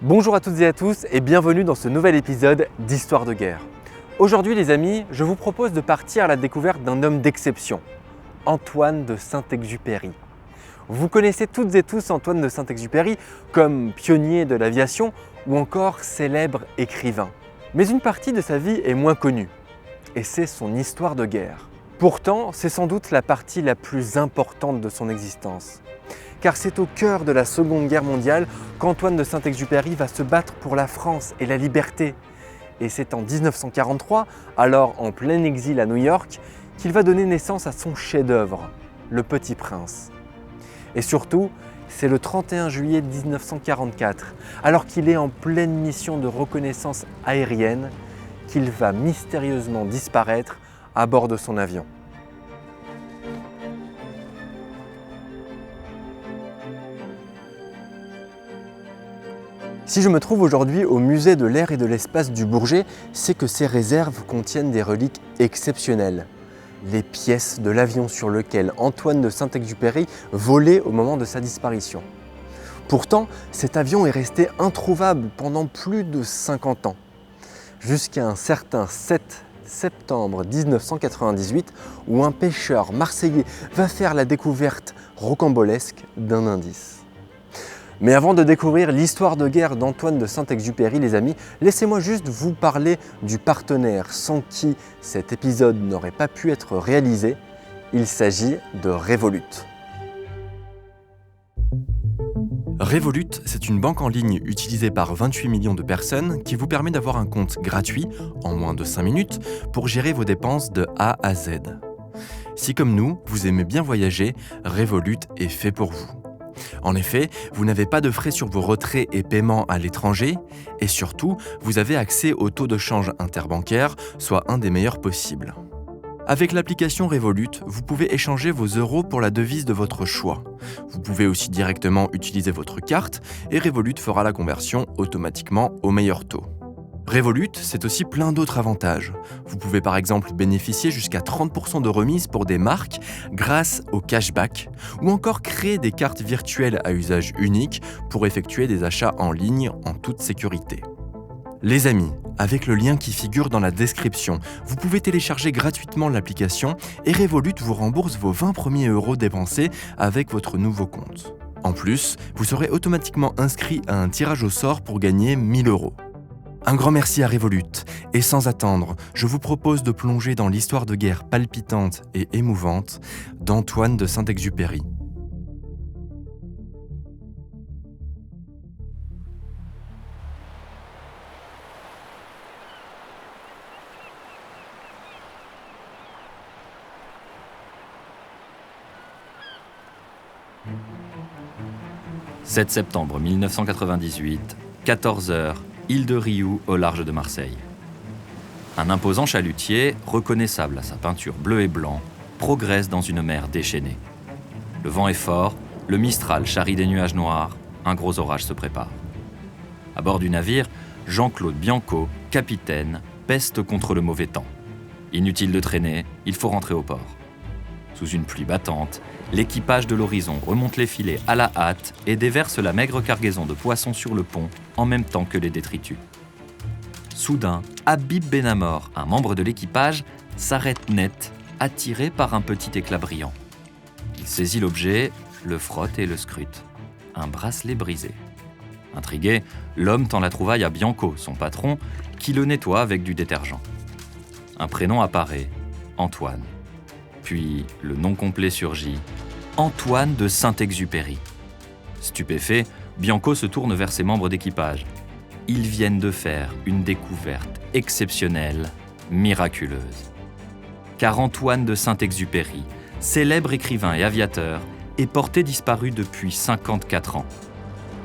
Bonjour à toutes et à tous et bienvenue dans ce nouvel épisode d'Histoire de guerre. Aujourd'hui les amis, je vous propose de partir à la découverte d'un homme d'exception, Antoine de Saint-Exupéry. Vous connaissez toutes et tous Antoine de Saint-Exupéry comme pionnier de l'aviation ou encore célèbre écrivain. Mais une partie de sa vie est moins connue et c'est son histoire de guerre. Pourtant, c'est sans doute la partie la plus importante de son existence. Car c'est au cœur de la Seconde Guerre mondiale qu'Antoine de Saint-Exupéry va se battre pour la France et la liberté. Et c'est en 1943, alors en plein exil à New York, qu'il va donner naissance à son chef-d'œuvre, Le Petit Prince. Et surtout, c'est le 31 juillet 1944, alors qu'il est en pleine mission de reconnaissance aérienne, qu'il va mystérieusement disparaître à bord de son avion. Si je me trouve aujourd'hui au musée de l'air et de l'espace du Bourget, c'est que ces réserves contiennent des reliques exceptionnelles. Les pièces de l'avion sur lequel Antoine de Saint-Exupéry volait au moment de sa disparition. Pourtant, cet avion est resté introuvable pendant plus de 50 ans, jusqu'à un certain 7 septembre 1998 où un pêcheur marseillais va faire la découverte rocambolesque d'un indice. Mais avant de découvrir l'histoire de guerre d'Antoine de Saint-Exupéry, les amis, laissez-moi juste vous parler du partenaire sans qui cet épisode n'aurait pas pu être réalisé. Il s'agit de Revolut. Revolut, c'est une banque en ligne utilisée par 28 millions de personnes qui vous permet d'avoir un compte gratuit, en moins de 5 minutes, pour gérer vos dépenses de A à Z. Si comme nous, vous aimez bien voyager, Revolut est fait pour vous. En effet, vous n'avez pas de frais sur vos retraits et paiements à l'étranger et surtout, vous avez accès au taux de change interbancaire, soit un des meilleurs possibles. Avec l'application Revolut, vous pouvez échanger vos euros pour la devise de votre choix. Vous pouvez aussi directement utiliser votre carte et Revolut fera la conversion automatiquement au meilleur taux. Revolut, c'est aussi plein d'autres avantages. Vous pouvez par exemple bénéficier jusqu'à 30% de remise pour des marques grâce au cashback ou encore créer des cartes virtuelles à usage unique pour effectuer des achats en ligne en toute sécurité. Les amis, avec le lien qui figure dans la description, vous pouvez télécharger gratuitement l'application et Revolut vous rembourse vos 20 premiers euros dépensés avec votre nouveau compte. En plus, vous serez automatiquement inscrit à un tirage au sort pour gagner 1000 euros. Un grand merci à Revolut, et sans attendre, je vous propose de plonger dans l'histoire de guerre palpitante et émouvante d'Antoine de Saint-Exupéry. « 7 septembre 1998, 14h, île de Riou au large de Marseille. Un imposant chalutier, reconnaissable à sa peinture bleu et blanc, progresse dans une mer déchaînée. Le vent est fort, le Mistral charrie des nuages noirs, un gros orage se prépare. À bord du navire, Jean-Claude Bianco, capitaine, peste contre le mauvais temps. Inutile de traîner, il faut rentrer au port. Sous une pluie battante, l'équipage de l'Horizon remonte les filets à la hâte et déverse la maigre cargaison de poissons sur le pont en même temps que les détritus. Soudain, Habib Benamor, un membre de l'équipage, s'arrête net, attiré par un petit éclat brillant. Il saisit l'objet, le frotte et le scrute. Un bracelet brisé. Intrigué, l'homme tend la trouvaille à Bianco, son patron, qui le nettoie avec du détergent. Un prénom apparaît, Antoine. Puis le nom complet surgit, Antoine de Saint-Exupéry. Stupéfait, Bianco se tourne vers ses membres d'équipage. Ils viennent de faire une découverte exceptionnelle, miraculeuse. Car Antoine de Saint-Exupéry, célèbre écrivain et aviateur, est porté disparu depuis 54 ans.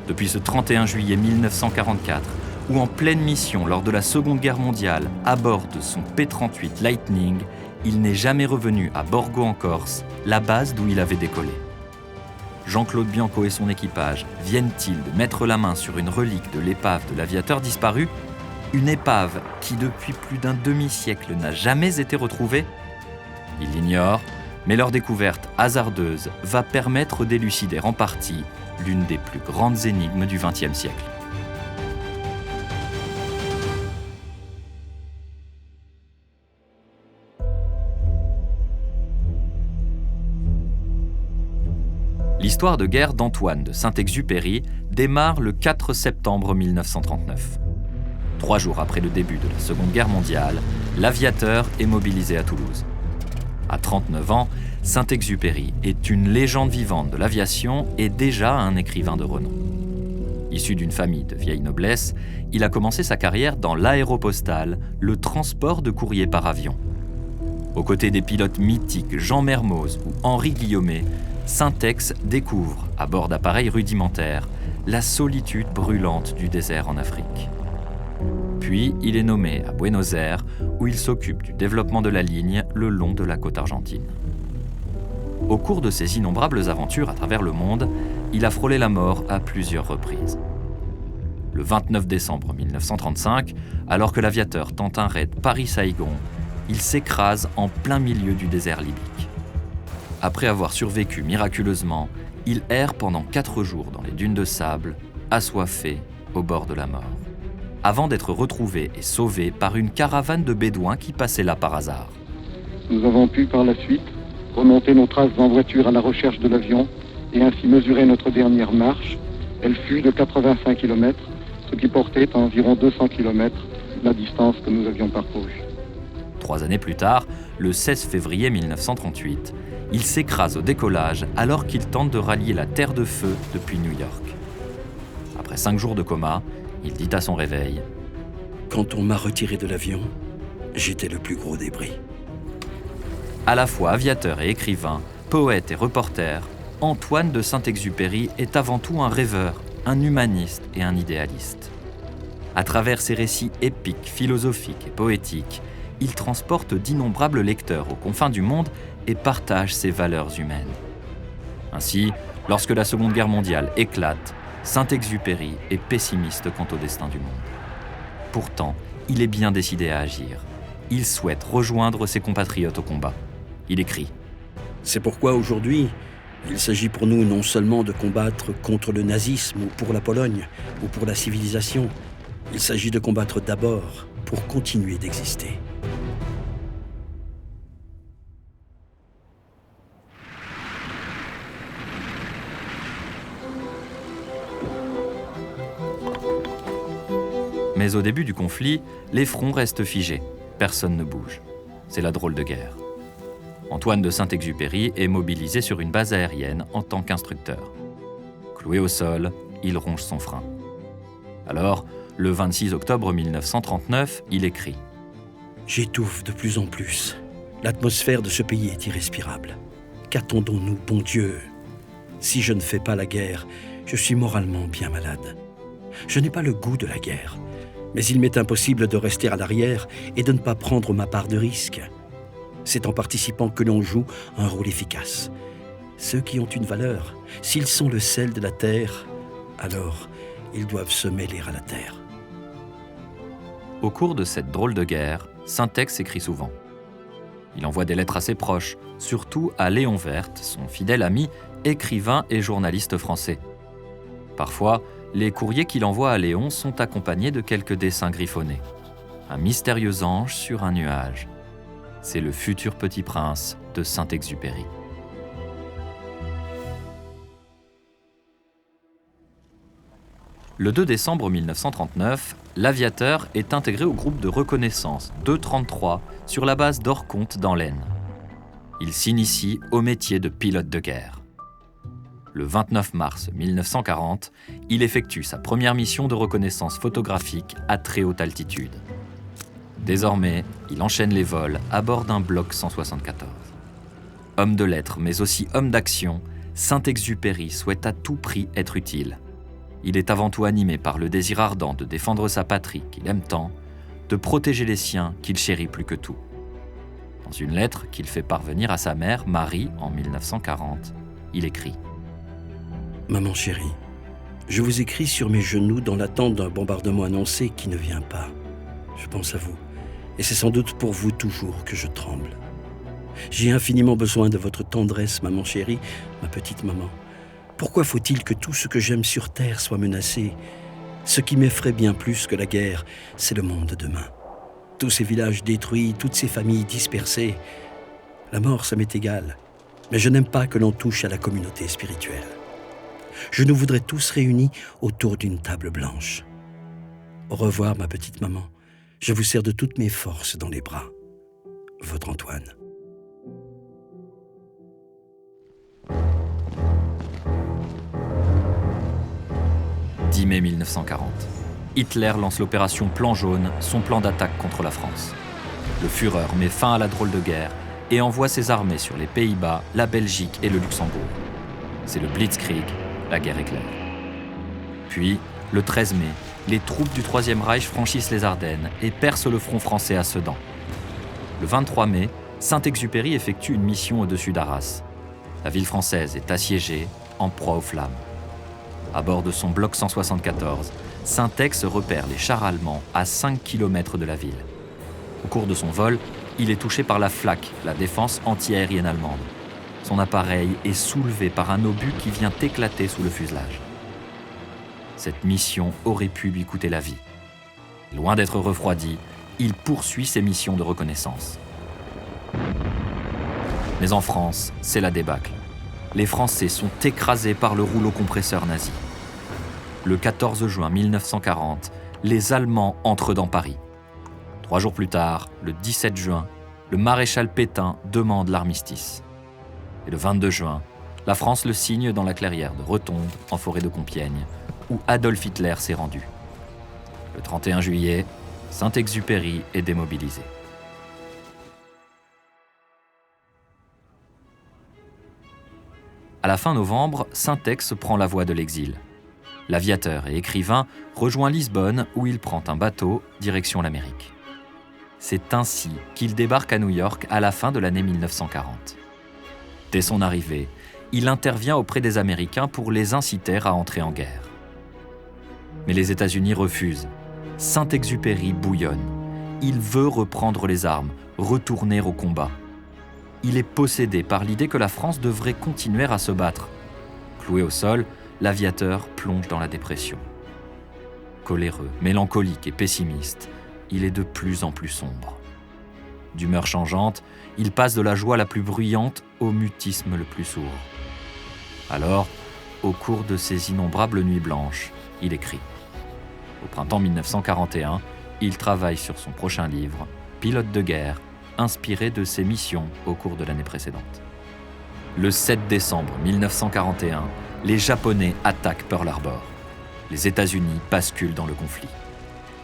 Depuis ce 31 juillet 1944, où en pleine mission lors de la Seconde Guerre mondiale, à bord de son P-38 Lightning, il n'est jamais revenu à Borgo en Corse, la base d'où il avait décollé. Jean-Claude Bianco et son équipage viennent-ils de mettre la main sur une relique de l'épave de l'aviateur disparu ? Une épave qui, depuis plus d'un demi-siècle, n'a jamais été retrouvée ? Ils l'ignorent, mais leur découverte hasardeuse va permettre d'élucider en partie l'une des plus grandes énigmes du XXe siècle. L'histoire de guerre d'Antoine de Saint-Exupéry démarre le 4 septembre 1939. 3 jours après le début de la Seconde Guerre mondiale, l'aviateur est mobilisé à Toulouse. À 39 ans, Saint-Exupéry est une légende vivante de l'aviation et déjà un écrivain de renom. Issu d'une famille de vieille noblesse, il a commencé sa carrière dans l'aéropostale, le transport de courrier par avion. Aux côtés des pilotes mythiques Jean Mermoz ou Henri Guillaumet, Saint-Ex découvre, à bord d'appareils rudimentaires, la solitude brûlante du désert en Afrique. Puis, il est nommé à Buenos Aires, où il s'occupe du développement de la ligne le long de la côte argentine. Au cours de ses innombrables aventures à travers le monde, il a frôlé la mort à plusieurs reprises. Le 29 décembre 1935, alors que l'aviateur tente un raid Paris-Saïgon, il s'écrase en plein milieu du désert libyque. Après avoir survécu miraculeusement, il erre pendant 4 jours dans les dunes de sable, assoiffé, au bord de la mort, avant d'être retrouvé et sauvé par une caravane de bédouins qui passait là par hasard. Nous avons pu par la suite remonter nos traces en voiture à la recherche de l'avion et ainsi mesurer notre dernière marche. Elle fut de 85 km, ce qui portait à environ 200 km la distance que nous avions parcourue. 3 années plus tard, le 16 février 1938, il s'écrase au décollage alors qu'il tente de rallier la Terre de Feu depuis New York. Après 5 jours de coma, il dit à son réveil : « Quand on m'a retiré de l'avion, j'étais le plus gros débris. » À la fois aviateur et écrivain, poète et reporter, Antoine de Saint-Exupéry est avant tout un rêveur, un humaniste et un idéaliste. À travers ses récits épiques, philosophiques et poétiques, il transporte d'innombrables lecteurs aux confins du monde et partage ses valeurs humaines. Ainsi, lorsque la Seconde Guerre mondiale éclate, Saint-Exupéry est pessimiste quant au destin du monde. Pourtant, il est bien décidé à agir. Il souhaite rejoindre ses compatriotes au combat. Il écrit : « C'est pourquoi aujourd'hui, il s'agit pour nous non seulement de combattre contre le nazisme ou pour la Pologne ou pour la civilisation. Il s'agit de combattre d'abord pour continuer d'exister. » Mais au début du conflit, les fronts restent figés. Personne ne bouge. C'est la drôle de guerre. Antoine de Saint-Exupéry est mobilisé sur une base aérienne en tant qu'instructeur. Cloué au sol, il ronge son frein. Alors, le 26 octobre 1939, il écrit : « J'étouffe de plus en plus. L'atmosphère de ce pays est irrespirable. Qu'attendons-nous, bon Dieu ? Si je ne fais pas la guerre, je suis moralement bien malade. Je n'ai pas le goût de la guerre, mais il m'est impossible de rester à l'arrière et de ne pas prendre ma part de risque. C'est en participant que l'on joue un rôle efficace. Ceux qui ont une valeur, s'ils sont le sel de la terre, alors ils doivent se mêler à la terre. » Au cours de cette drôle de guerre, Saint-Ex écrit souvent. Il envoie des lettres à ses proches, surtout à Léon Werth, son fidèle ami, écrivain et journaliste français. Parfois, les courriers qu'il envoie à Léon sont accompagnés de quelques dessins griffonnés. Un mystérieux ange sur un nuage. C'est le futur petit prince de Saint-Exupéry. Le 2 décembre 1939, l'aviateur est intégré au groupe de reconnaissance 233 sur la base d'Orconte dans l'Aisne. Il s'initie au métier de pilote de guerre. Le 29 mars 1940, il effectue sa première mission de reconnaissance photographique à très haute altitude. Désormais, il enchaîne les vols à bord d'un Block 174. Homme de lettres, mais aussi homme d'action, Saint-Exupéry souhaite à tout prix être utile. Il est avant tout animé par le désir ardent de défendre sa patrie qu'il aime tant, de protéger les siens qu'il chérit plus que tout. Dans une lettre qu'il fait parvenir à sa mère, Marie, en 1940, il écrit : « Maman chérie, je vous écris sur mes genoux dans l'attente d'un bombardement annoncé qui ne vient pas. Je pense à vous, et c'est sans doute pour vous toujours que je tremble. J'ai infiniment besoin de votre tendresse, maman chérie, ma petite maman. Pourquoi faut-il que tout ce que j'aime sur terre soit menacé ? Ce qui m'effraie bien plus que la guerre, c'est le monde de demain. Tous ces villages détruits, toutes ces familles dispersées. La mort, ça m'est égal. Mais je n'aime pas que l'on touche à la communauté spirituelle. Je nous voudrais tous réunis autour d'une table blanche. Au revoir, ma petite maman. Je vous serre de toutes mes forces dans les bras. Votre Antoine. « 10 mai 1940. Hitler lance l'opération Plan Jaune, son plan d'attaque contre la France. Le Führer met fin à la drôle de guerre et envoie ses armées sur les Pays-Bas, la Belgique et le Luxembourg. C'est le Blitzkrieg, la guerre éclair. Puis, le 13 mai, les troupes du Troisième Reich franchissent les Ardennes et percent le front français à Sedan. Le 23 mai, Saint-Exupéry effectue une mission au-dessus d'Arras. La ville française est assiégée, en proie aux flammes. À bord de son bloc 174, Saint-Ex repère les chars allemands à 5 km de la ville. Au cours de son vol, il est touché par la Flak, la défense antiaérienne allemande. Son appareil est soulevé par un obus qui vient éclater sous le fuselage. Cette mission aurait pu lui coûter la vie. Loin d'être refroidi, il poursuit ses missions de reconnaissance. Mais en France, c'est la débâcle. Les Français sont écrasés par le rouleau compresseur nazi. Le 14 juin 1940, les Allemands entrent dans Paris. 3 jours plus tard, le 17 juin, le maréchal Pétain demande l'armistice. Et le 22 juin, la France le signe dans la clairière de Retonde, en forêt de Compiègne, où Adolf Hitler s'est rendu. Le 31 juillet, Saint-Exupéry est démobilisé. À la fin novembre, Saint-Ex prend la voie de l'exil. L'aviateur et écrivain rejoint Lisbonne où il prend un bateau direction l'Amérique. C'est ainsi qu'il débarque à New York à la fin de l'année 1940. Dès son arrivée, il intervient auprès des Américains pour les inciter à entrer en guerre. Mais les États-Unis refusent. Saint-Exupéry bouillonne. Il veut reprendre les armes, retourner au combat. Il est possédé par l'idée que la France devrait continuer à se battre. Cloué au sol, l'aviateur plonge dans la dépression. Coléreux, mélancolique et pessimiste, il est de plus en plus sombre. D'humeur changeante, il passe de la joie la plus bruyante au mutisme le plus sourd. Alors, au cours de ces innombrables nuits blanches, il écrit. Au printemps 1941, il travaille sur son prochain livre, Pilote de guerre, inspiré de ses missions au cours de l'année précédente. Le 7 décembre 1941, les Japonais attaquent Pearl Harbor. Les États-Unis basculent dans le conflit.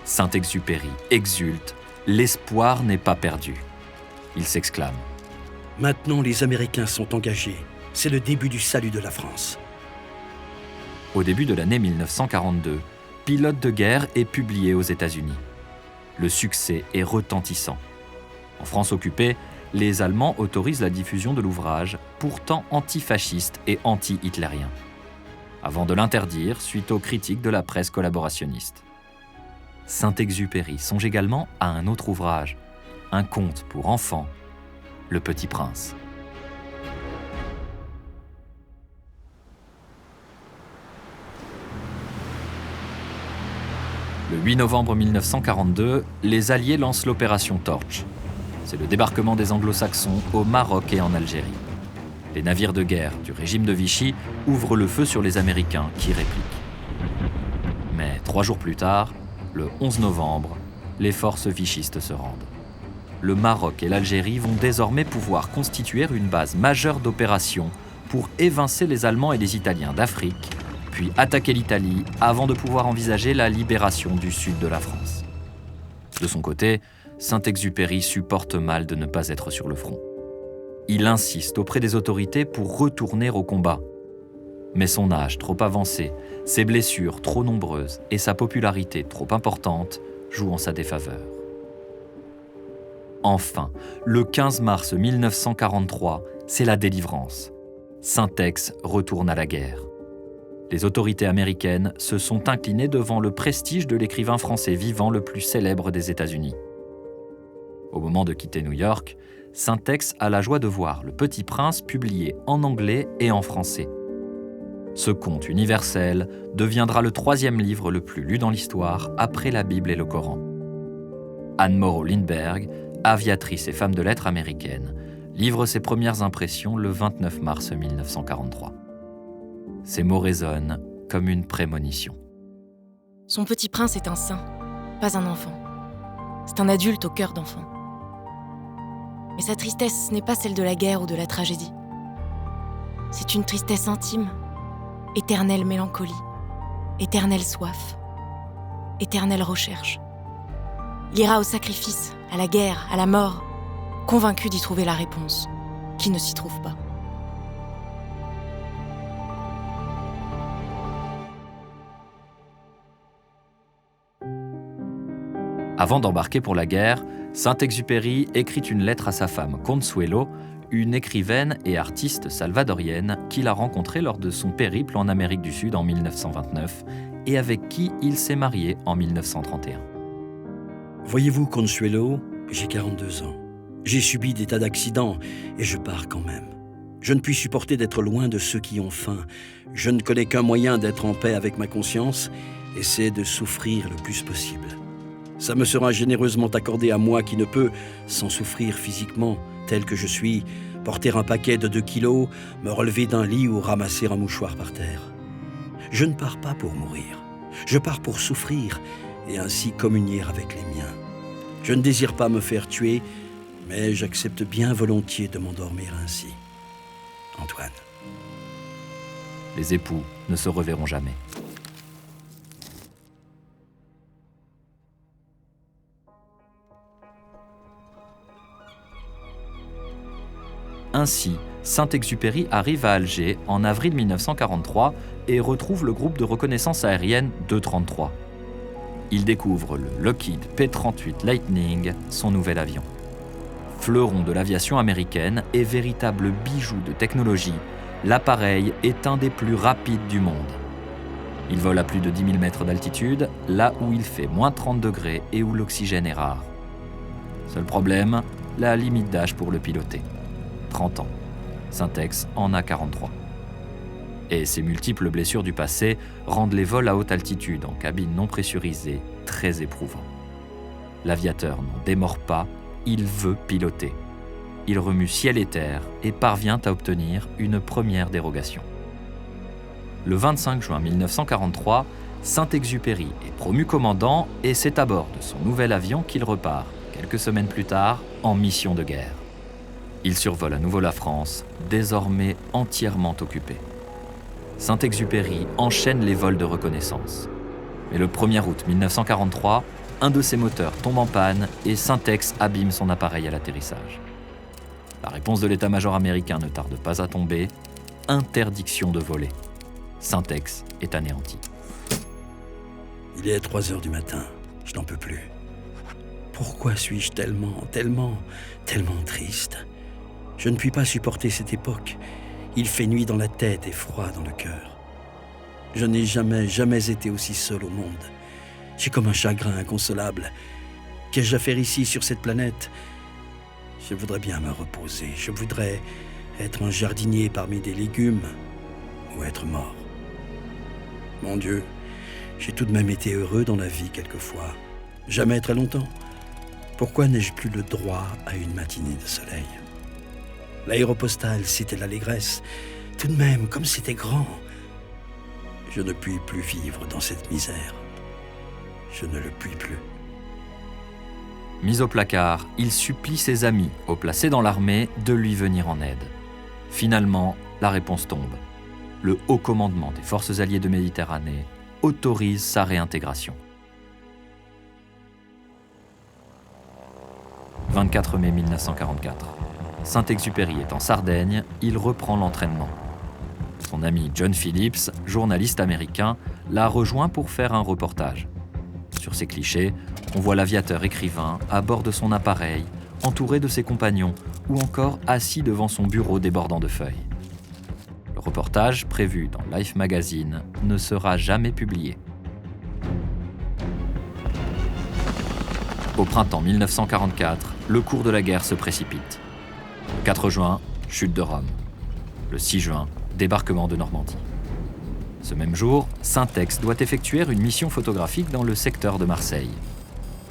Saint-Exupéry exulte, l'espoir n'est pas perdu. Il s'exclame. Maintenant, les Américains sont engagés. C'est le début du salut de la France. Au début de l'année 1942, Pilote de guerre est publié aux États-Unis. Le succès est retentissant. En France occupée, les Allemands autorisent la diffusion de l'ouvrage, pourtant antifasciste et anti-hitlérien, avant de l'interdire suite aux critiques de la presse collaborationniste. Saint-Exupéry songe également à un autre ouvrage, un conte pour enfants, Le Petit Prince. Le 8 novembre 1942, les Alliés lancent l'opération Torch. C'est le débarquement des Anglo-Saxons au Maroc et en Algérie. Les navires de guerre du régime de Vichy ouvrent le feu sur les Américains qui répliquent. Mais 3 jours plus tard, le 11 novembre, les forces vichistes se rendent. Le Maroc et l'Algérie vont désormais pouvoir constituer une base majeure d'opérations pour évincer les Allemands et les Italiens d'Afrique, puis attaquer l'Italie avant de pouvoir envisager la libération du sud de la France. De son côté, Saint-Exupéry supporte mal de ne pas être sur le front. Il insiste auprès des autorités pour retourner au combat. Mais son âge trop avancé, ses blessures trop nombreuses et sa popularité trop importante jouent en sa défaveur. Enfin, le 15 mars 1943, c'est la délivrance. Saint-Ex retourne à la guerre. Les autorités américaines se sont inclinées devant le prestige de l'écrivain français vivant le plus célèbre des États-Unis. Au moment de quitter New York, Saint-Ex a la joie de voir Le Petit Prince publié en anglais et en français. Ce conte universel deviendra le 3e livre le plus lu dans l'histoire après la Bible et le Coran. Anne Morrow Lindbergh, aviatrice et femme de lettres américaine, livre ses premières impressions le 29 mars 1943. Ces mots résonnent comme une prémonition. Son petit prince est un saint, pas un enfant. C'est un adulte au cœur d'enfant. Mais sa tristesse n'est pas celle de la guerre ou de la tragédie. C'est une tristesse intime, éternelle mélancolie, éternelle soif, éternelle recherche. Il ira au sacrifice, à la guerre, à la mort, convaincu d'y trouver la réponse, qui ne s'y trouve pas. Avant d'embarquer pour la guerre, Saint-Exupéry écrit une lettre à sa femme Consuelo, une écrivaine et artiste salvadorienne qu'il a rencontrée lors de son périple en Amérique du Sud en 1929 et avec qui il s'est marié en 1931. Voyez-vous, Consuelo, j'ai 42 ans. J'ai subi des tas d'accidents et je pars quand même. Je ne puis supporter d'être loin de ceux qui ont faim. Je ne connais qu'un moyen d'être en paix avec ma conscience, et c'est de souffrir le plus possible. Ça me sera généreusement accordé à moi qui ne peux, sans souffrir physiquement, tel que je suis, porter un paquet de 2 kilos, me relever d'un lit ou ramasser un mouchoir par terre. Je ne pars pas pour mourir. Je pars pour souffrir et ainsi communier avec les miens. Je ne désire pas me faire tuer, mais j'accepte bien volontiers de m'endormir ainsi. Antoine. Les époux ne se reverront jamais. Ainsi, Saint-Exupéry arrive à Alger en avril 1943 et retrouve le groupe de reconnaissance aérienne 233. Il découvre le Lockheed P-38 Lightning, son nouvel avion. Fleuron de l'aviation américaine et véritable bijou de technologie, l'appareil est un des plus rapides du monde. Il vole à plus de 10 000 mètres d'altitude, là où il fait moins 30 degrés et où l'oxygène est rare. Seul problème, la limite d'âge pour le piloter. 30 ans. Syntex en a 43. Et ses multiples blessures du passé rendent les vols à haute altitude en cabine non pressurisée très éprouvants. L'aviateur n'en démord pas, il veut piloter. Il remue ciel et terre et parvient à obtenir une première dérogation. Le 25 juin 1943, Saint-Exupéry est promu commandant et c'est à bord de son nouvel avion qu'il repart, quelques semaines plus tard, en mission de guerre. Il survole à nouveau la France, désormais entièrement occupée. Saint-Exupéry enchaîne les vols de reconnaissance. Mais le 1er août 1943, un de ses moteurs tombe en panne et Syntex abîme son appareil à l'atterrissage. La réponse de l'état-major américain ne tarde pas à tomber, interdiction de voler. Syntex est anéanti. Il est 3 heures du matin, je n'en peux plus. Pourquoi suis-je tellement triste ? Je ne puis pas supporter cette époque. Il fait nuit dans la tête et froid dans le cœur. Je n'ai jamais été aussi seul au monde. J'ai comme un chagrin inconsolable. Qu'ai-je à faire ici, sur cette planète ? Je voudrais bien me reposer. Je voudrais être un jardinier parmi des légumes ou être mort. Mon Dieu, j'ai tout de même été heureux dans la vie quelquefois. Jamais très longtemps. Pourquoi n'ai-je plus le droit à une matinée de soleil ? L'aéropostale, c'était l'allégresse. Tout de même, comme c'était grand. Je ne puis plus vivre dans cette misère. Je ne le puis plus. Mis au placard, il supplie ses amis, haut placés dans l'armée, de lui venir en aide. Finalement, la réponse tombe. Le haut commandement des forces alliées de Méditerranée autorise sa réintégration. 24 mai 1944. Saint-Exupéry est en Sardaigne, il reprend l'entraînement. Son ami John Phillips, journaliste américain, l'a rejoint pour faire un reportage. Sur ces clichés, on voit l'aviateur écrivain à bord de son appareil, entouré de ses compagnons ou encore assis devant son bureau débordant de feuilles. Le reportage, prévu dans Life Magazine, ne sera jamais publié. Au printemps 1944, le cours de la guerre se précipite. Le 4 juin, chute de Rome. Le 6 juin, débarquement de Normandie. Ce même jour, Syntex doit effectuer une mission photographique dans le secteur de Marseille.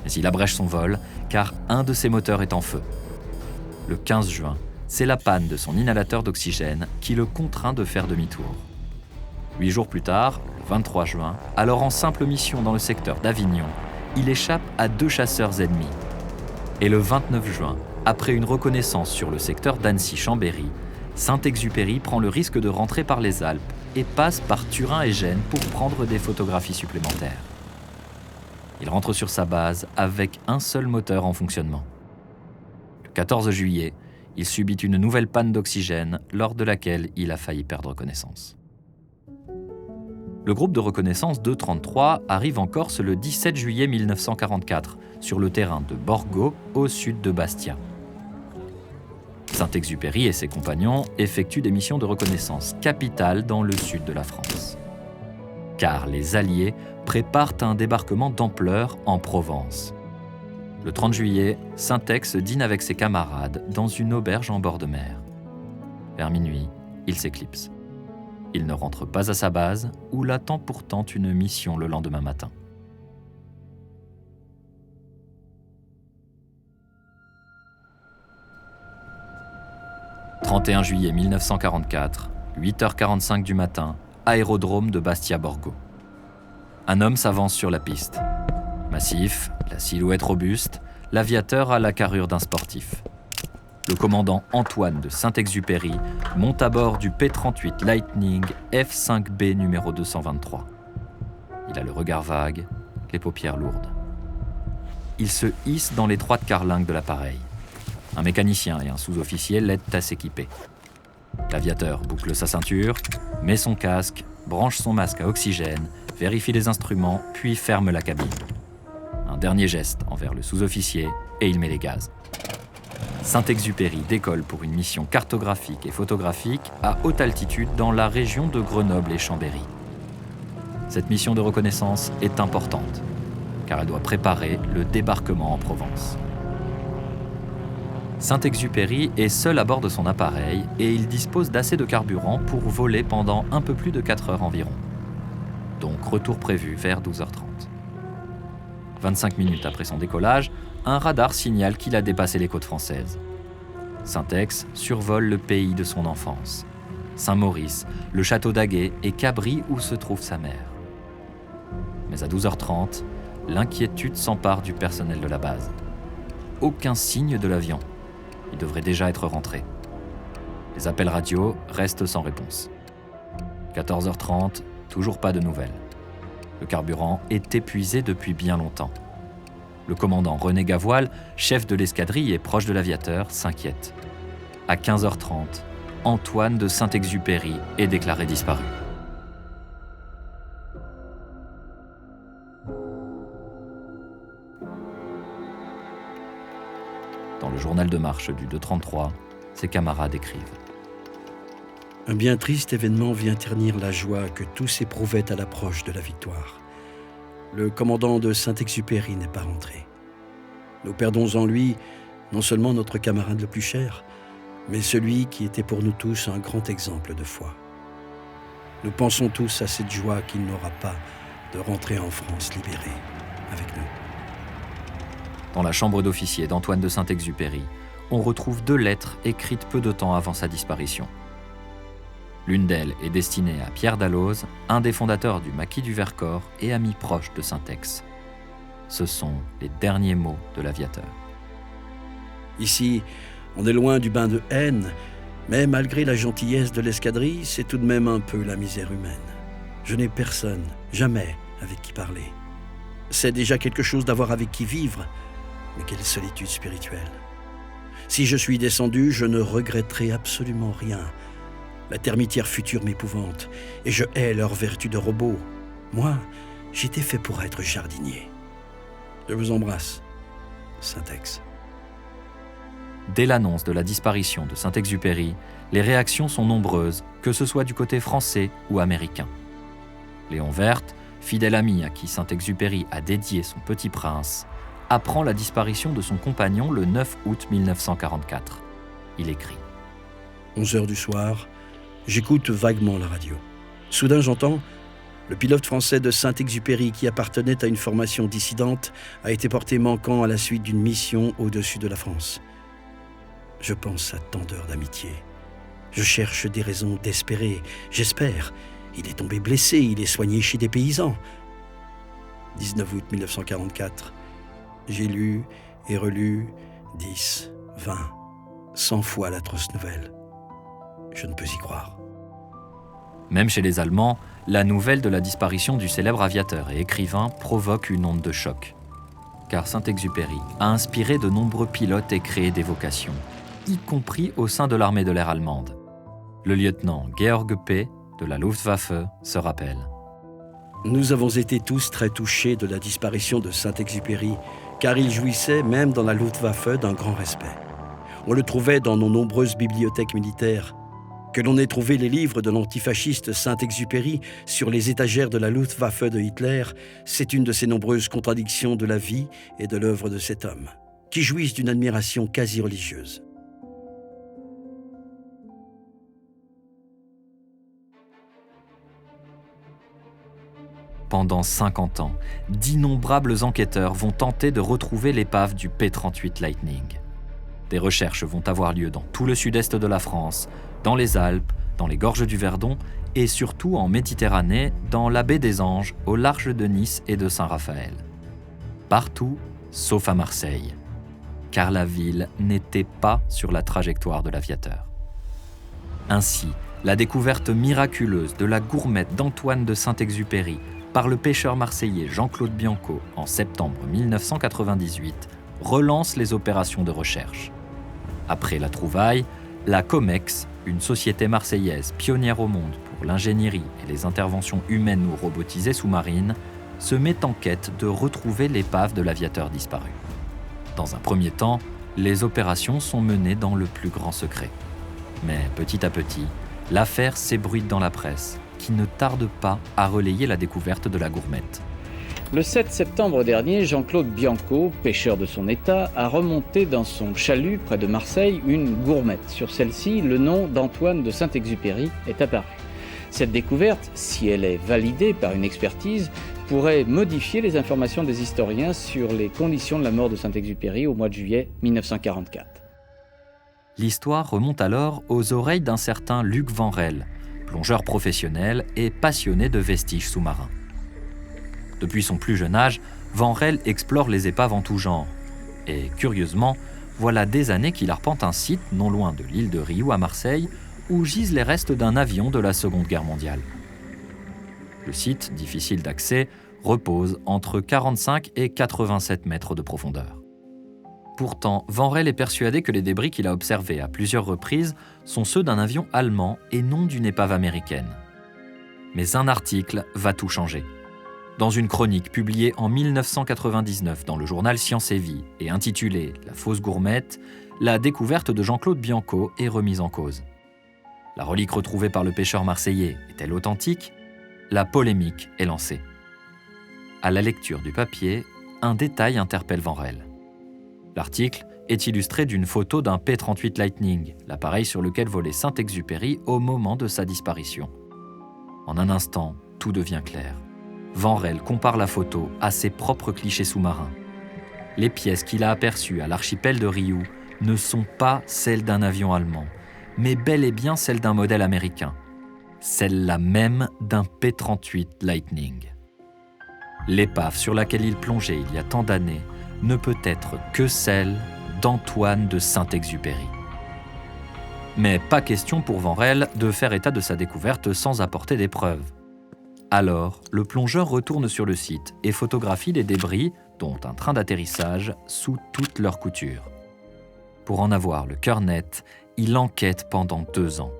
Mais il abrège son vol car un de ses moteurs est en feu. Le 15 juin, c'est la panne de son inhalateur d'oxygène qui le contraint de faire demi-tour. 8 jours plus tard, le 23 juin, alors en simple mission dans le secteur d'Avignon, il échappe à 2 chasseurs ennemis. Et le 29 juin, après une reconnaissance sur le secteur d'Annecy-Chambéry, Saint-Exupéry prend le risque de rentrer par les Alpes et passe par Turin et Gênes pour prendre des photographies supplémentaires. Il rentre sur sa base avec un seul moteur en fonctionnement. Le 14 juillet, il subit une nouvelle panne d'oxygène lors de laquelle il a failli perdre connaissance. Le groupe de reconnaissance 233 arrive en Corse le 17 juillet 1944 sur le terrain de Borgo, au sud de Bastia. Saint-Exupéry et ses compagnons effectuent des missions de reconnaissance capitales dans le sud de la France. Car les Alliés préparent un débarquement d'ampleur en Provence. Le 30 juillet, Saint-Ex dîne avec ses camarades dans une auberge en bord de mer. Vers minuit, il s'éclipse. Il ne rentre pas à sa base, où l'attend pourtant une mission le lendemain matin. « 31 juillet 1944, 8h45 du matin, aérodrome de Bastia-Borgo. Un homme s'avance sur la piste. Massif, la silhouette robuste, l'aviateur a la carrure d'un sportif. Le commandant Antoine de Saint-Exupéry monte à bord du P-38 Lightning F-5B numéro 223. Il a le regard vague, les paupières lourdes. Il se hisse dans l'étroite carlingue de l'appareil. Un mécanicien et un sous-officier l'aident à s'équiper. L'aviateur boucle sa ceinture, met son casque, branche son masque à oxygène, vérifie les instruments, puis ferme la cabine. Un dernier geste envers le sous-officier et il met les gaz. Saint-Exupéry décolle pour une mission cartographique et photographique à haute altitude dans la région de Grenoble et Chambéry. Cette mission de reconnaissance est importante, car elle doit préparer le débarquement en Provence. Saint-Exupéry est seul à bord de son appareil et il dispose d'assez de carburant pour voler pendant un peu plus de 4 heures environ. Donc retour prévu vers 12h30. 25 minutes après son décollage, un radar signale qu'il a dépassé les côtes françaises. Saint-Ex survole le pays de son enfance. Saint-Maurice, le château d'Aguet et Cabris où se trouve sa mère. Mais à 12h30, l'inquiétude s'empare du personnel de la base. Aucun signe de l'avion. Il devrait déjà être rentré. Les appels radio restent sans réponse. 14h30, toujours pas de nouvelles. Le carburant est épuisé depuis bien longtemps. Le commandant René Gavoil, chef de l'escadrille et proche de l'aviateur, s'inquiète. À 15h30, Antoine de Saint-Exupéry est déclaré disparu. Dans le journal de marche du 233, ses camarades écrivent. Un bien triste événement vient ternir la joie que tous éprouvaient à l'approche de la victoire. Le commandant de Saint-Exupéry n'est pas rentré. Nous perdons en lui non seulement notre camarade le plus cher, mais celui qui était pour nous tous un grand exemple de foi. Nous pensons tous à cette joie qu'il n'aura pas de rentrer en France libéré avec nous. Dans la chambre d'officier d'Antoine de Saint-Exupéry, on retrouve 2 lettres écrites peu de temps avant sa disparition. L'une d'elles est destinée à Pierre Dalloz, un des fondateurs du Maquis du Vercors et ami proche de Saint-Ex. Ce sont les derniers mots de l'aviateur. Ici, on est loin du bain de haine, mais malgré la gentillesse de l'escadrille, c'est tout de même un peu la misère humaine. Je n'ai personne, jamais, avec qui parler. C'est déjà quelque chose d'avoir avec qui vivre, mais quelle solitude spirituelle. Si je suis descendu, je ne regretterai absolument rien. La termitière future m'épouvante, et je hais leur vertu de robot. Moi, j'étais fait pour être jardinier. Je vous embrasse, Saint-Ex. Dès l'annonce de la disparition de Saint-Exupéry, les réactions sont nombreuses, que ce soit du côté français ou américain. Léon Werth, fidèle ami à qui Saint-Exupéry a dédié son Petit Prince, apprend la disparition de son compagnon le 9 août 1944. Il écrit. 11h du soir, j'écoute vaguement la radio. Soudain, j'entends « Le pilote français de Saint-Exupéry, qui appartenait à une formation dissidente, a été porté manquant à la suite d'une mission au-dessus de la France. » Je pense à tant d'heures d'amitié. Je cherche des raisons d'espérer. J'espère. Il est tombé blessé, il est soigné chez des paysans. 19 août 1944. J'ai lu et relu 10, 20, 100 fois l'atroce nouvelle. Je ne peux y croire. Même chez les Allemands, la nouvelle de la disparition du célèbre aviateur et écrivain provoque une onde de choc. Car Saint-Exupéry a inspiré de nombreux pilotes et créé des vocations, y compris au sein de l'armée de l'air allemande. Le lieutenant Georg P. de la Luftwaffe se rappelle. Nous avons été tous très touchés de la disparition de Saint-Exupéry, car il jouissait, même dans la Luftwaffe, d'un grand respect. On le trouvait dans nos nombreuses bibliothèques militaires. Que l'on ait trouvé les livres de l'antifasciste Saint-Exupéry sur les étagères de la Luftwaffe de Hitler, c'est une de ces nombreuses contradictions de la vie et de l'œuvre de cet homme, qui jouissent d'une admiration quasi religieuse. Pendant 50 ans, d'innombrables enquêteurs vont tenter de retrouver l'épave du P-38 Lightning. Des recherches vont avoir lieu dans tout le sud-est de la France, dans les Alpes, dans les gorges du Verdon et surtout en Méditerranée, dans la baie des Anges, au large de Nice et de Saint-Raphaël. Partout, sauf à Marseille, car la ville n'était pas sur la trajectoire de l'aviateur. Ainsi, la découverte miraculeuse de la gourmette d'Antoine de Saint-Exupéry par le pêcheur marseillais Jean-Claude Bianco en septembre 1998 relance les opérations de recherche. Après la trouvaille, la COMEX, une société marseillaise pionnière au monde pour l'ingénierie et les interventions humaines ou robotisées sous-marines, se met en quête de retrouver l'épave de l'aviateur disparu. Dans un premier temps, les opérations sont menées dans le plus grand secret. Mais petit à petit, l'affaire s'ébruite dans la presse, qui ne tarde pas à relayer la découverte de la gourmette. Le 7 septembre dernier, Jean-Claude Bianco, pêcheur de son état, a remonté dans son chalut près de Marseille une gourmette. Sur celle-ci, le nom d'Antoine de Saint-Exupéry est apparu. Cette découverte, si elle est validée par une expertise, pourrait modifier les informations des historiens sur les conditions de la mort de Saint-Exupéry au mois de juillet 1944. L'histoire remonte alors aux oreilles d'un certain Luc Vanrel, plongeur professionnel et passionné de vestiges sous-marins. Depuis son plus jeune âge, Vanrel explore les épaves en tout genre. Et curieusement, voilà des années qu'il arpente un site non loin de l'île de Riou à Marseille, où gisent les restes d'un avion de la Seconde Guerre mondiale. Le site, difficile d'accès, repose entre 45 et 87 mètres de profondeur. Pourtant, Vanrel est persuadé que les débris qu'il a observés à plusieurs reprises sont ceux d'un avion allemand et non d'une épave américaine. Mais un article va tout changer. Dans une chronique publiée en 1999 dans le journal Science et Vie et intitulée « La fausse gourmette », la découverte de Jean-Claude Bianco est remise en cause. La relique retrouvée par le pêcheur marseillais est-elle authentique ? La polémique est lancée. À la lecture du papier, un détail interpelle Vanrel. L'article est illustré d'une photo d'un P-38 Lightning, l'appareil sur lequel volait Saint-Exupéry au moment de sa disparition. En un instant, tout devient clair. Vanrel compare la photo à ses propres clichés sous-marins. Les pièces qu'il a aperçues à l'archipel de Riou ne sont pas celles d'un avion allemand, mais bel et bien celles d'un modèle américain. Celle-là même d'un P-38 Lightning. L'épave sur laquelle il plongeait il y a tant d'années ne peut être que celle d'Antoine de Saint-Exupéry. Mais pas question pour Vanrel de faire état de sa découverte sans apporter des preuves. Alors, le plongeur retourne sur le site et photographie les débris, dont un train d'atterrissage, sous toutes leurs coutures. Pour en avoir le cœur net, il enquête pendant 2 ans.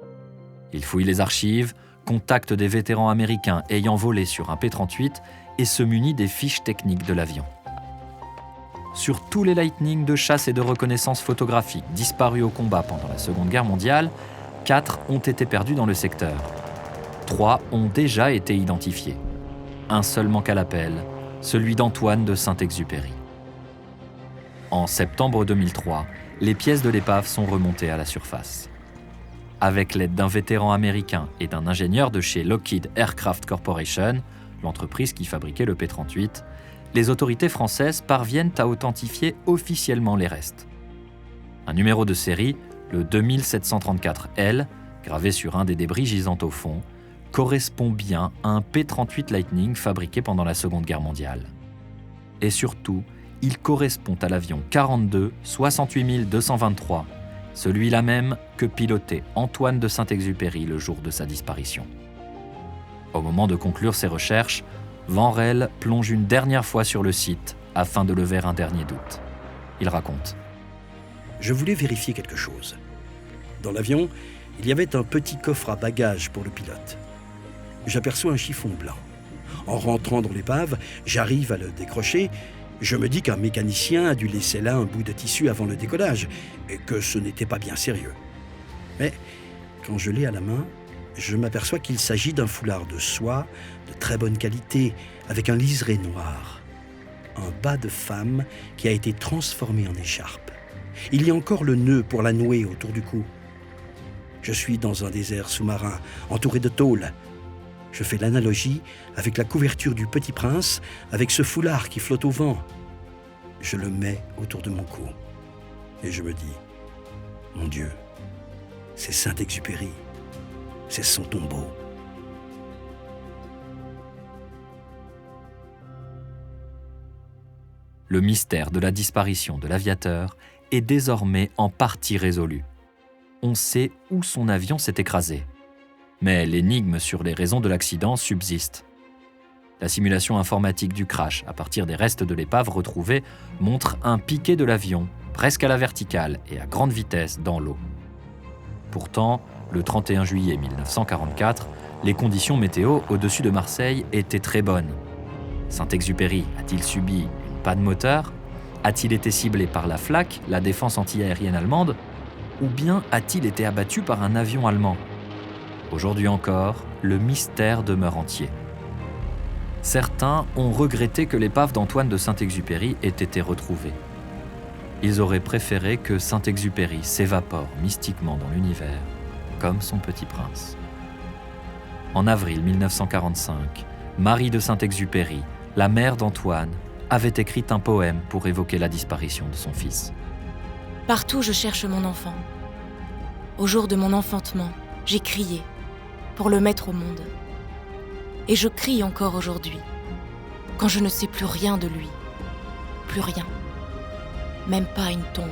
Il fouille les archives, contacte des vétérans américains ayant volé sur un P-38 et se munit des fiches techniques de l'avion. Sur tous les Lightning de chasse et de reconnaissance photographique disparus au combat pendant la Seconde Guerre mondiale, 4 ont été perdus dans le secteur. 3 ont déjà été identifiés. Un seul manque à l'appel, celui d'Antoine de Saint-Exupéry. En septembre 2003, les pièces de l'épave sont remontées à la surface. Avec l'aide d'un vétéran américain et d'un ingénieur de chez Lockheed Aircraft Corporation, l'entreprise qui fabriquait le P-38, les autorités françaises parviennent à authentifier officiellement les restes. Un numéro de série, Le 2734L, gravé sur un des débris gisant au fond, correspond bien à un P-38 Lightning fabriqué pendant la Seconde Guerre mondiale. Et surtout, il correspond à l'avion 42 68223, celui-là même que pilotait Antoine de Saint-Exupéry le jour de sa disparition. Au moment de conclure ses recherches, Van Rel plonge une dernière fois sur le site afin de lever un dernier doute. Il raconte. Je voulais vérifier quelque chose. Dans l'avion, il y avait un petit coffre à bagages pour le pilote. J'aperçois un chiffon blanc. En rentrant dans l'épave, j'arrive à le décrocher. Je me dis qu'un mécanicien a dû laisser là un bout de tissu avant le décollage et que ce n'était pas bien sérieux. Mais quand je l'ai à la main, je m'aperçois qu'il s'agit d'un foulard de soie de très bonne qualité avec un liseré noir. Un bas de femme qui a été transformé en écharpe. Il y a encore le nœud pour la nouer autour du cou. Je suis dans un désert sous-marin, entouré de tôles. Je fais l'analogie avec la couverture du Petit Prince, avec ce foulard qui flotte au vent. Je le mets autour de mon cou. Et je me dis, mon Dieu, c'est Saint-Exupéry. C'est son tombeau. Le mystère de la disparition de l'aviateur est désormais en partie résolu. On sait où son avion s'est écrasé. Mais l'énigme sur les raisons de l'accident subsiste. La simulation informatique du crash, à partir des restes de l'épave retrouvés, montre un piqué de l'avion, presque à la verticale et à grande vitesse dans l'eau. Pourtant, le 31 juillet 1944, les conditions météo au-dessus de Marseille étaient très bonnes. Saint-Exupéry a-t-il subi une panne moteur ? A-t-il été ciblé par la FLAC, la défense antiaérienne allemande ? Ou bien a-t-il été abattu par un avion allemand ? Aujourd'hui encore, le mystère demeure entier. Certains ont regretté que l'épave d'Antoine de Saint-Exupéry ait été retrouvée. Ils auraient préféré que Saint-Exupéry s'évapore mystiquement dans l'univers, comme son petit prince. En avril 1945, Marie de Saint-Exupéry, la mère d'Antoine, avait écrit un poème pour évoquer la disparition de son fils. Partout je cherche mon enfant. Au jour de mon enfantement, j'ai crié pour le mettre au monde. Et je crie encore aujourd'hui, quand je ne sais plus rien de lui. Plus rien. Même pas une tombe.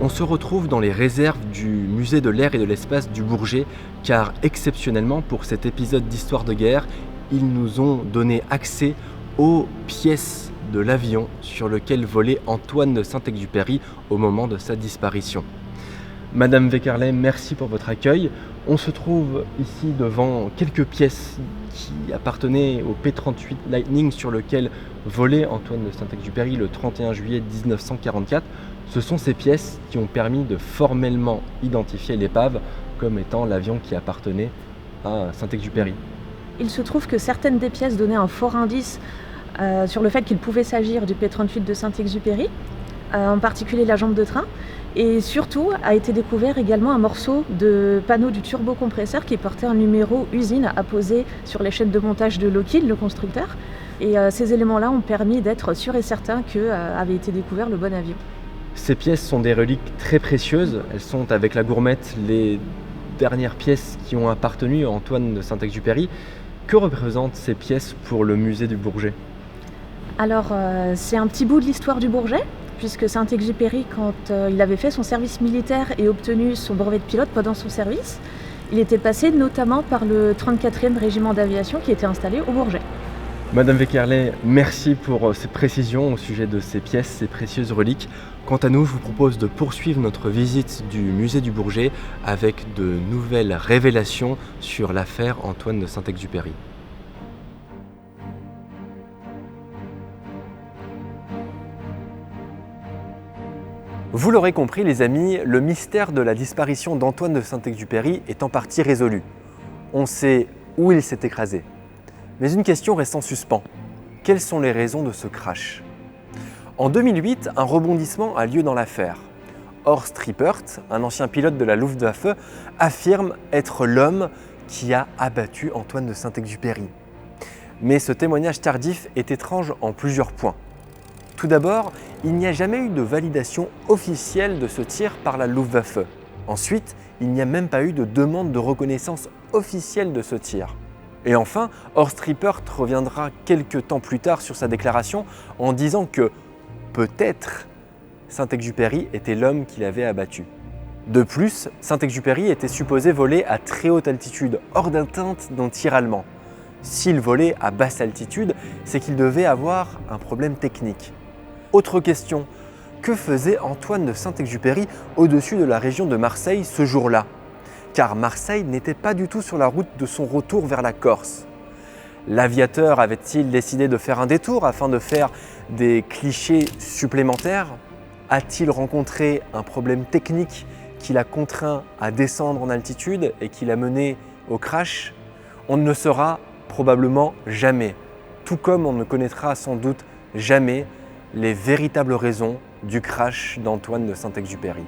On se retrouve dans les réserves du musée de l'air et de l'espace du Bourget, car exceptionnellement pour cet épisode d'Histoire de guerre, ils nous ont donné accès aux pièces de l'avion sur lequel volait Antoine de Saint-Exupéry au moment de sa disparition. Madame Weckerle, merci pour votre accueil. On se trouve ici devant quelques pièces qui appartenaient au P-38 Lightning sur lequel volait Antoine de Saint-Exupéry le 31 juillet 1944. Ce sont ces pièces qui ont permis de formellement identifier l'épave comme étant l'avion qui appartenait à Saint-Exupéry. Il se trouve que certaines des pièces donnaient un fort indice sur le fait qu'il pouvait s'agir du P-38 de Saint-Exupéry, en particulier la jambe de train. Et surtout, a été découvert également un morceau de panneau du turbocompresseur qui portait un numéro usine apposé sur les chaînes de montage de Lockheed, le constructeur. Et ces éléments-là ont permis d'être sûr et certain qu'avait été découvert le bon avion. Ces pièces sont des reliques très précieuses. Elles sont, avec la gourmette, les dernières pièces qui ont appartenu à Antoine de Saint-Exupéry. Que représentent ces pièces pour le musée du Bourget ? Alors, c'est un petit bout de l'histoire du Bourget, puisque Saint-Exupéry, quand il avait fait son service militaire et obtenu son brevet de pilote pendant son service, il était passé notamment par le 34e régiment d'aviation qui était installé au Bourget. Madame Weckerle, merci pour ces précisions au sujet de ces pièces, ces précieuses reliques. Quant à nous, je vous propose de poursuivre notre visite du musée du Bourget avec de nouvelles révélations sur l'affaire Antoine de Saint-Exupéry. Vous l'aurez compris les amis, le mystère de la disparition d'Antoine de Saint-Exupéry est en partie résolu. On sait où il s'est écrasé. Mais une question reste en suspens. Quelles sont les raisons de ce crash ? En 2008, un rebondissement a lieu dans l'affaire. Horst Rippert, un ancien pilote de la Luftwaffe, affirme être l'homme qui a abattu Antoine de Saint-Exupéry. Mais ce témoignage tardif est étrange en plusieurs points. Tout d'abord, il n'y a jamais eu de validation officielle de ce tir par la Luftwaffe. Ensuite, il n'y a même pas eu de demande de reconnaissance officielle de ce tir. Et enfin, Horst Rippert reviendra quelques temps plus tard sur sa déclaration en disant que peut-être Saint-Exupéry était l'homme qui l'avait abattu. De plus, Saint-Exupéry était supposé voler à très haute altitude, hors d'atteinte d'un tir allemand. S'il volait à basse altitude, c'est qu'il devait avoir un problème technique. Autre question, que faisait Antoine de Saint-Exupéry au-dessus de la région de Marseille ce jour-là? Car Marseille n'était pas du tout sur la route de son retour vers la Corse. L'aviateur avait-il décidé de faire un détour afin de faire des clichés supplémentaires? A-t-il rencontré un problème technique qui l'a contraint à descendre en altitude et qui l'a mené au crash? On ne le saura probablement jamais, tout comme on ne connaîtra sans doute jamais les véritables raisons du crash d'Antoine de Saint-Exupéry.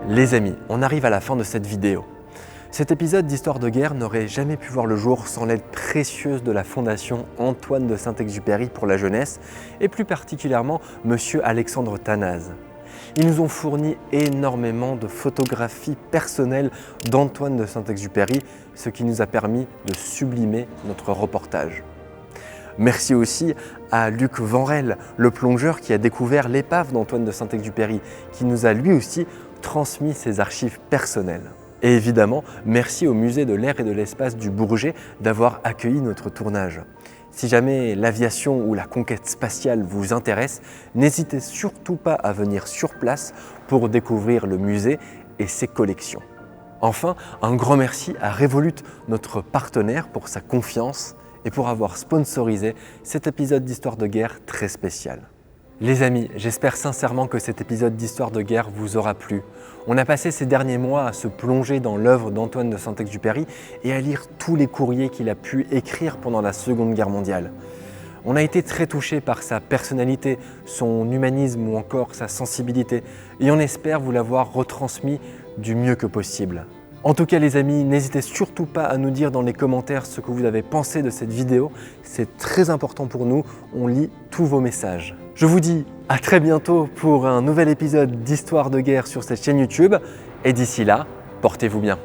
Les amis, on arrive à la fin de cette vidéo. Cet épisode d'Histoire de guerre n'aurait jamais pu voir le jour sans l'aide précieuse de la Fondation Antoine de Saint-Exupéry pour la jeunesse et plus particulièrement Monsieur Alexandre Tanaz. Ils nous ont fourni énormément de photographies personnelles d'Antoine de Saint-Exupéry, ce qui nous a permis de sublimer notre reportage. Merci aussi à Luc Vanrel, le plongeur qui a découvert l'épave d'Antoine de Saint-Exupéry, qui nous a lui aussi transmis ses archives personnelles. Et évidemment, merci au Musée de l'air et de l'espace du Bourget d'avoir accueilli notre tournage. Si jamais l'aviation ou la conquête spatiale vous intéresse, n'hésitez surtout pas à venir sur place pour découvrir le musée et ses collections. Enfin, un grand merci à Revolut, notre partenaire, pour sa confiance et pour avoir sponsorisé cet épisode d'Histoire de guerre très spécial. Les amis, j'espère sincèrement que cet épisode d'Histoire de guerre vous aura plu. On a passé ces derniers mois à se plonger dans l'œuvre d'Antoine de Saint-Exupéry et à lire tous les courriers qu'il a pu écrire pendant la Seconde Guerre mondiale. On a été très touchés par sa personnalité, son humanisme ou encore sa sensibilité et on espère vous l'avoir retransmis du mieux que possible. En tout cas les amis, n'hésitez surtout pas à nous dire dans les commentaires ce que vous avez pensé de cette vidéo. C'est très important pour nous, on lit tous vos messages. Je vous dis à très bientôt pour un nouvel épisode d'Histoire de guerre sur cette chaîne YouTube et d'ici là, portez-vous bien.